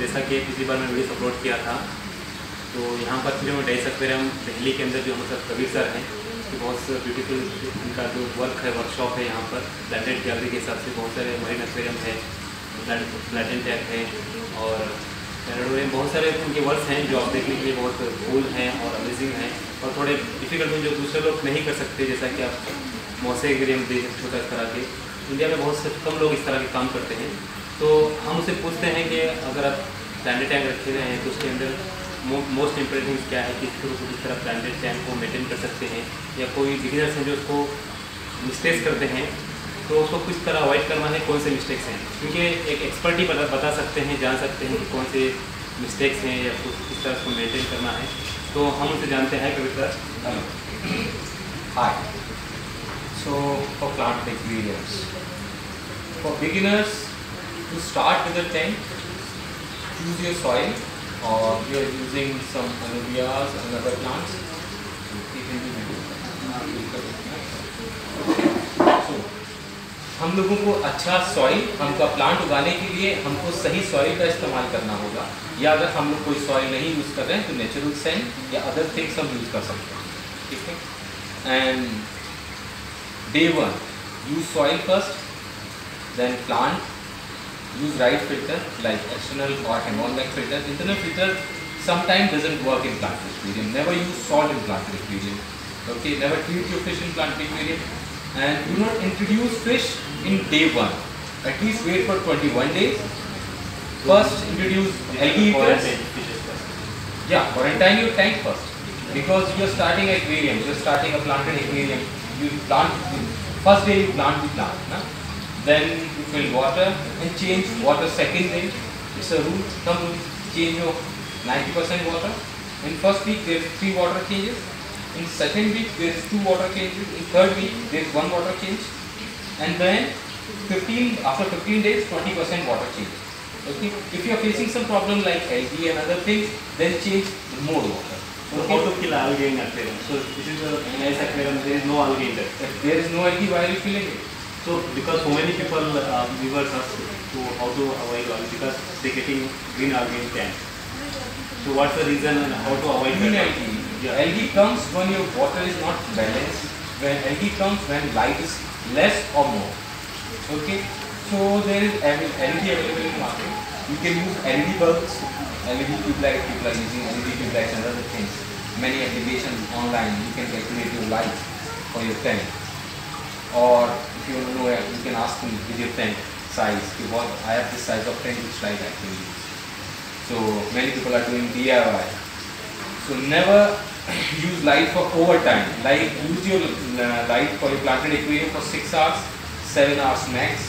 जैसा कि पिछली बार मैं वीडियो अपलोड किया था, तो यहाँ पर डेस एक्वेरियम दिल्ली के अंदर जो हमारे साथ कबीर सर हैं, तो बहुत ब्यूटीफुल इनका जो वर्क है, वर्कशॉप है यहाँ पर ब्लैंडेड गैलरी के हिसाब से बहुत सारे मरीन एक्वेरियम है, ब्लैंडेड टैग है और पैराडोरियम, बहुत सारे उनके वर्क्स हैं जो आप देखने के लिए बहुत कूल हैं और अमेजिंग हैं और थोड़े डिफिकल्ट हैं जो दूसरे लोग नहीं कर सकते। जैसा कि आप मौसे एक्वेरियम देख छोटा इस तरह के, इंडिया में बहुत से कम लोग इस तरह के काम करते हैं। तो हम उसे पूछते हैं कि अगर आप ब्लैंडेड टैंक रखे हुए हैं तो उसके अंदर मोस्ट इम्पोर्टेंट क्या है, किस तरह ब्लैंडेड टैंक को मेंटेन कर सकते हैं, या कोई बिगिनर्स हैं जो उसको मिस्टेक्स करते हैं तो उसको किस तरह अवॉइड करना है, कौन से मिस्टेक्स हैं, क्योंकि एक एक्सपर्ट ही बता सकते हैं, जान सकते हैं कि कौन से मिस्टेक्स हैं या किस तरह उसको मेंटेन करना है। तो हम उसे जानते हैं Kabir sir. Hi. So for plant aquariums, for beginners, to start with a tank, choose your soil, or you are using some anubias and other plants. So हम लोगों को अच्छा सॉइल, हमका प्लांट उगाने के लिए हमको सही सॉइल का इस्तेमाल करना होगा, या अगर हम लोग कोई सॉइल नहीं यूज़ कर रहे हैं तो नेचुरल सैंड या अदर थिंग्स हम यूज़ कर सकते हैं, ठीक है। And day 1 use soil first, then plant, use right filter like external or hang-on-back filter. Internal filter sometimes doesn't work in plant aquarium. Never use salt in plant aquarium. Okay, never treat your fish in plant aquarium, and do not introduce fish in day 1. At least wait for 21 days. First introduce algae eaters. Yeah, quarantine your tank first, because you are starting aquarium. You are starting a planted aquarium. You plant first day, you plant the plant. Na? Then you fill water and change water second day. It's a rule, some rule. Change your 90% water. In first week there is 3 water changes. In second week there is 2 water changes. In third week there is 1 water change. And then after 15 days 20% water change. Okay. If you are facing some problem like algae and other things, then change more water. So how to kill algae in aquarium? So this is a nice aquarium. There is no algae in there. If there is no algae, why are you killing it? So because so many people viewers ask to how to avoid algae, because they getting green algae in tank. So what's the reason and how to avoid green that? algae? Yeah. Algae comes when your water is not balanced. When algae comes when light is less or more. Okay. So there is LED available in the market. You can use LED bulbs, LED tube light. People are using LED tube lights and other things. Many applications online. You can calculate your light for your tank. Or if you don't know, you can ask me with your tank size. What I have this size of tank, which light I can use. So many people are doing DIY. So never use light for overtime. Like use your light for your planted aquarium for 6 hours, 7 hours max.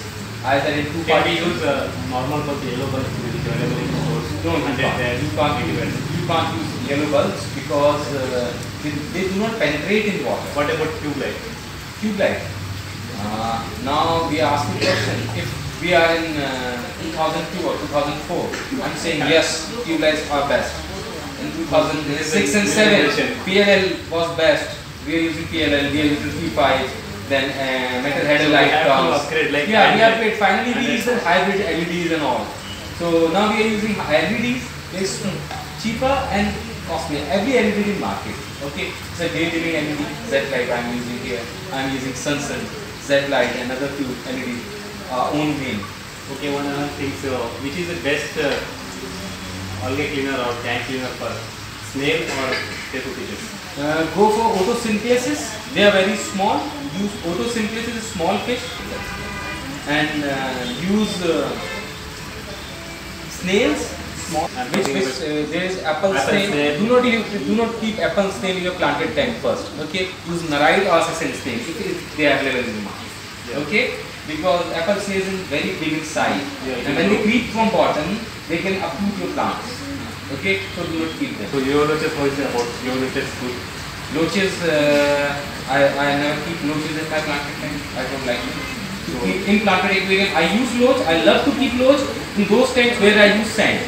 Either in 2 Can we use normal bulb, yellow bulb, which is available in stores? No, you can't use yellow bulbs because they do not penetrate in water. What about tube light? Tube light. Now we are asking question. If we are in 2002 or 2004, I'm saying yes, tube lights are best. In 2006 and 7, PLL was best. We are using PLL, we are using P5. Then metal header light comes. Upgrade, like yeah, we upgrade. Finally, we use the hybrid LEDs and all. So now we are using LEDs. It's cheaper and costly. Every LED in market. Okay, it's a day-living LED. Z light I'm using here. I'm using Sunsun, Z light, and other few LEDs. Own green. Okay, one other thing. So, which is the best algae cleaner or tank cleaner for snail or tapu fishes? Go for autosynthesis. They are very small. Use autosynthesis, small fish, and use snails. Small. There is apple snail. Do not keep apple snail in your planted tank first. Okay. Use narite or assassin snail if they are available in the market. Yeah. Okay. Because apple snail is very big in size, and when they creep from bottom, they can uproot your plants. Okay. So do not keep them. So your loaches, what is about your loaches good? Loaches, I never keep loaches in my planted tank. I don't like it. So in planted aquarium, I use loach. I love to keep loach in those tanks where I use sand.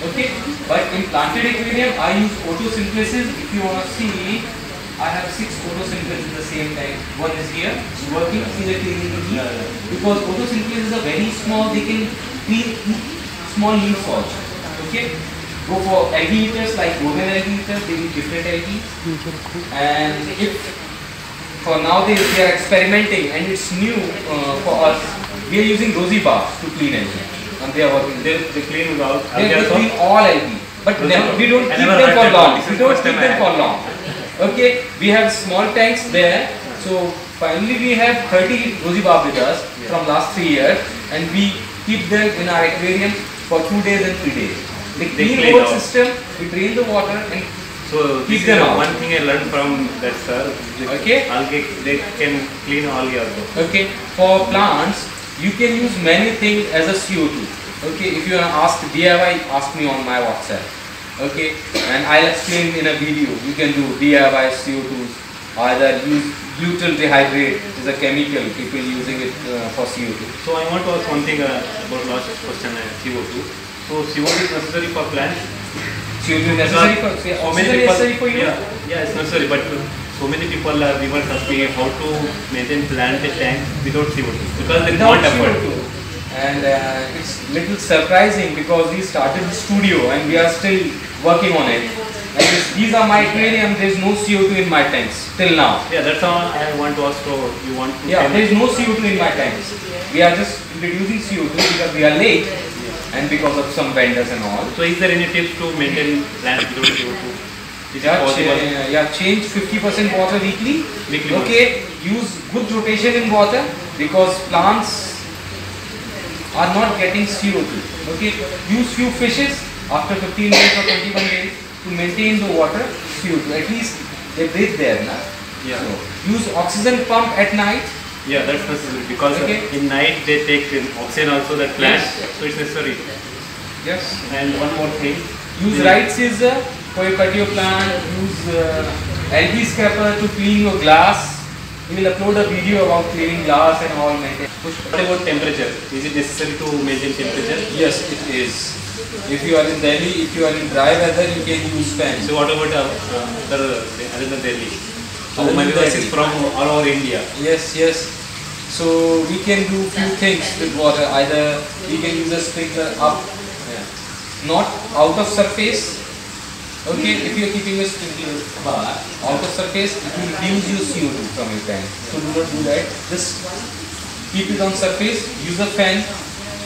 Okay, but in planted aquarium, I use autosynthesis. If you want to see, I have 6 photosynthesis in the same time. One is here, working in the cleaning because photosynthesis is a very small, they can clean small leaves also. Okay, go for algae eaters like golden algae eaters. They eat different algae. And if for nowadays we are experimenting and it's new for us, we are using rosy bars to clean algae. And they are working. They clean out. They clean all algae, but we don't keep them for long. We don't keep them for long. Okay, we have small tanks there. So finally we have 30 rosy barb with us from last 3 years, and we keep them in our aquarium for 2 days and 3 days. They clean the whole system, we drain the water and so keep them out. One thing I learned from that, sir. Okay. Algae, they can clean algae also. Okay. For plants, you can use many things as a CO2. Okay. If you want to ask DIY, ask me on my WhatsApp. Okay. And I'll explain in a video. You can do DIY CO2s. Either use butyl dehydrate is a chemical. People using it for CO2. So I want to ask one thing about last question, CO2. So CO2 is necessary for plants. CO2 necessary for so many people, necessary for you? Yeah, it's necessary. But so many people are reverse asking how to maintain plant tank without CO2 because they can't afford. And it's little surprising because we started the studio and we are still working on it. Like these are my aquarium. There is no CO2 in my tanks till now. Yeah, that's all I want to ask. So you want to? Yeah, there is no CO2 in my tanks. We are just introducing CO2 because we are late. And because of some vendors and all. So is there any tips to maintain plants without CO2? Change 50% water weekly. Weekly. Okay, use good rotation in water because plants are not getting CO2. Okay, use few fishes after 15 days or 21 days to maintain the water CO2. At least they breathe there, na? Yeah. So, use oxygen pump at night. Yeah, that's necessary because in night they take oxygen also that plant, so it's necessary. Yes. And one more thing. Use right scissor for your patio plant. Use algae scraper to clean your glass. We will upload a video about cleaning glass and all. What about temperature? Is it necessary to maintain temperature? Yes, it is. If you are in Delhi, if you are in dry weather, you can use fan. So what about other than Delhi? So my viewers is from all over India. Yes, yes. So we can do few things with water. Either we can use a sprinkler up, not out of surface. Okay, if you are keeping a sprinkler bar out of surface, it will reduce your CO2 from your tank. So do not do that. Just keep it on surface. Use a fan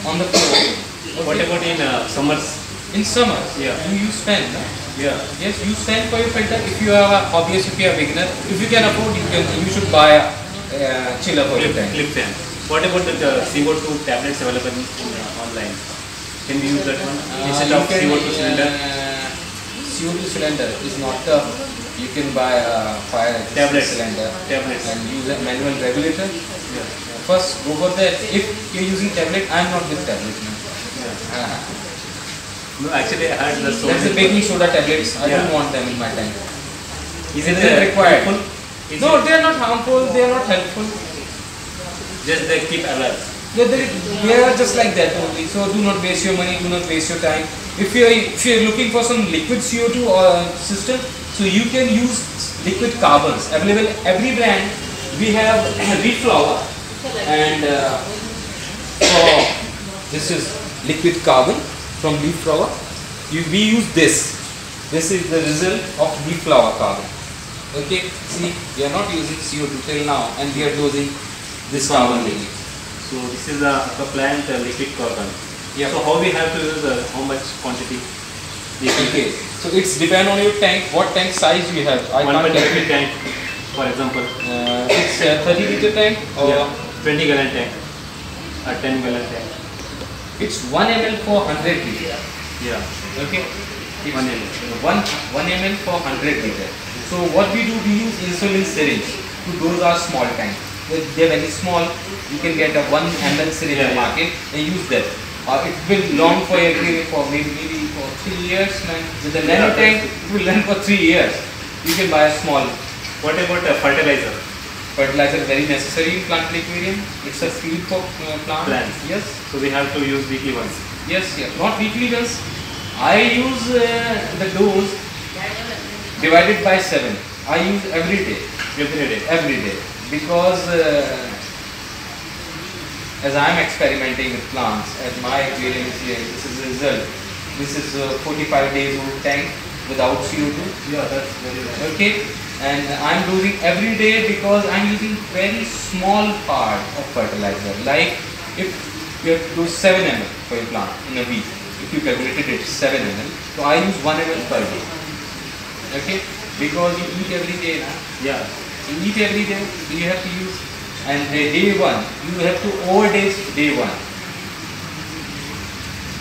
on the floor. Okay. What about in summers? In summers, yeah, you use fan. No? Yeah. Yes, use fan for your filter. If you are a hobbyist, if you are a beginner, if you can afford, you should buy a chiller for your tank. Clip fan. What about the CO2 tablets available online? Can we use that one instead of CO2 cylinder? CO2 cylinder is not tough. You can buy a fire cylinder and use a manual regulator. Yeah. First, go for that. If you are using tablet, I am not with tablet now. Yeah. No, actually I had the soda. That's the baking soda tablets. I don't want them in my tank. Is it required? Harmful? No, they are not harmful. They are not helpful. Just they keep alert. Yeah, they are just like that only. So do not waste your money. Do not waste your time. If you are looking for some liquid CO2 or system, so you can use liquid carbons available every brand. We have Reptile and this is liquid carbon from leaf flower. We use this. This is the result of leaf flower carbon. Okay, see, we are not using CO2 till now, and we are using this carbon only. So this is the plant liquid carbon. Yeah. So how we have to use how much quantity? Okay. So it's depend on your tank. What tank size you have? I can't tell you. Tank, for example. It's a 30-liter tank or 20 gallon tank, a 10 gallon tank. It's 1 ml for 100 liter. Yeah. Okay. It's 1 ml. 1 ml for 100 liter. So what we do, we use insulin syringe to dose our small tank. They're very small. You can get a 1 ml syringe in the market and use that. It will long for your for maybe for 3 years. With the nano tank, it will run for 3 years. You can buy a small. What about fertilizer? Fertilizer is very necessary in plant aquarium. It's a feed for plants. Yes. So we have to use weekly once. Yes, yes. Not weekly once. I use the dose divided by 7. I use every day. Every day. Every day. Because as I am experimenting with plants, as my aquarium is here, this is the result. This is 45 days old tank without CO2. Yeah, that's very nice. Okay, and I'm dosing every day because I'm using very small part of fertilizer. Like if you have to do 7 ml for your plant in a week, if you calculated it 7 ml, so I use 1 ml per day. Okay, because you eat every day, na? Yeah. You eat every day, so you have to use, and day 1 you have to overdose day 1,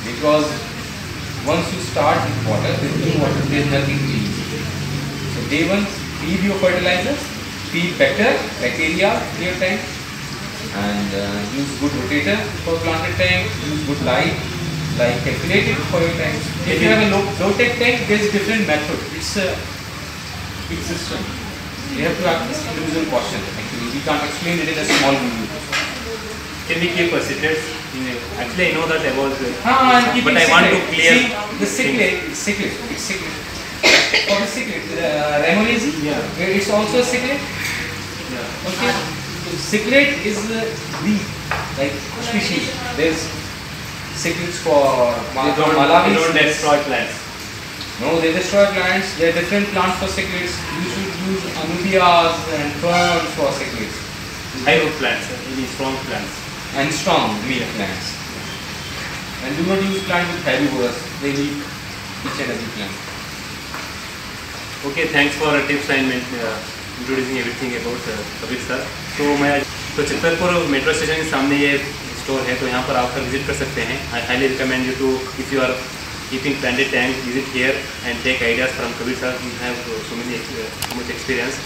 because once you start with water, with new water, there is nothing to use. So day 1, feed your fertilizers, feed better bacteria in your tank, and use good rotator for planted tank, use good light, like calculated for your tank. If you have a low-tech tank, there is different method. It's a big system. You have to have this individual caution. Actually, we can't explain it in a small video. Can we keep secrets? Actually, I know that about it, I'm but I want to clear. See, the cichlid, it's cichlid. For the cichlid, Ramonese, Yeah. it's also a cichlid. Yeah. Okay, so cichlid is the like species. There's cichlids for They Malawi. don't destroy plants. No, they destroy plants. There are different plants for cichlids. You should use anubias and ferns for cichlids. High root plants, any strong plants. And strong meat plants. And do not use plants with herbivores. They need each and every plant. Okay, thanks for tips and introducing everything about Kabir sir. तो Chitarpur metro station के सामने ये store है, तो यहाँ पर आकर visit कर सकते हैं. I highly recommend you to, if you are keeping planted tank, visit here and take ideas from Kabir sir. You have so much experience.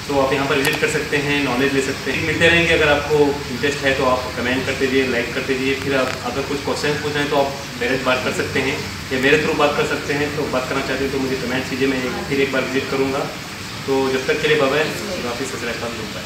तो आप यहाँ पर विजिट कर सकते हैं, नॉलेज ले सकते हैं, मिलते रहेंगे. अगर आपको इंटरेस्ट है तो आप कमेंट करते जाइए, लाइक करते जाइए. फिर आप अगर कुछ क्वेश्चन पूछना है तो आप डायरेक्ट बात कर सकते हैं या मेरे थ्रू बात कर सकते हैं. तो बात करना चाहते हैं तो मुझे कमेंट कीजिए, मैं फिर एक बार विजिट करूँगा. तो जब तक के लिए बाय बाय. वापस ससुराल दूँगा.